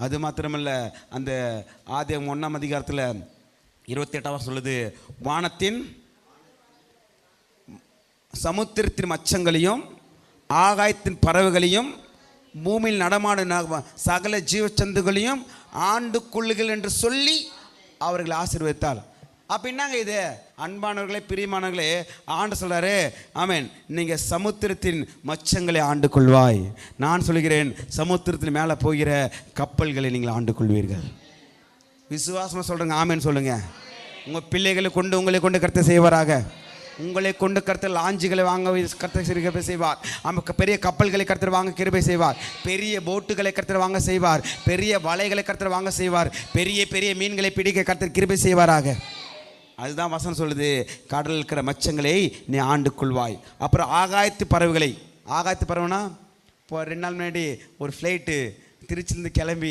அது மாத்திரமல்ல, அந்த ஆதியாகமம் 1ஆம் அதிகாரத்தில் 28 சொல்லுது, வானத்தின் சமுத்திரத்தின் மச்சங்களையும் ஆகாயத்தின் பறவைகளையும் பூமியில் நடமாடும் சகல ஜீவச்சந்துகளையும் ஆண்டு கொள்ளுகள் என்று சொல்லி அவர்களை ஆசீர்வதித்தாள். அப்படின்னாங்க இது அன்பானவர்களே, பிரியமானவர்களே, ஆண்டு சொல்றாரு, ஆமென், நீங்க சமுத்திரத்தின் மச்சங்களை ஆண்டு கொள்வாய். நான் சொல்கிறேன், சமுத்திரத்தின் மேலே போகிற கப்பல்களை நீங்கள் ஆண்டு கொள்வீர்கள். விசுவாசமா சொல்றேங்க, ஆமென் சொல்லுங்க. உங்க பிள்ளைகளை கொண்டு உங்களை கொண்டு கர்த்தர் செய்வாராக. உங்களை கொண்டு கர்த்தர் லாஞ்சுகளை வாங்க கர்த்தர் கிருபை செய்வார். பெரிய கப்பல்களை கர்த்தர் வாங்க கிருபை செய்வார். பெரிய போட்டுகளை கர்த்தர் வாங்க செய்வார். பெரிய வலைகளை கர்த்தர் வாங்க செய்வார். பெரிய பெரிய மீன்களை பிடிக்க கர்த்தர் கிருபை செய்வாராக. அதுதான் வசனம் சொல்லுது, கடலில் இருக்கிற மச்சங்களை நீ ஆண்டு கொள்வாய். அப்புறம் ஆகாயத்து பறவைகளை. ஆகாயத்து பறவைனா, இப்போ 2 நாள் முன்னாடி ஒரு ஃப்ளைட்டு திருச்சியிலேருந்து கிளம்பி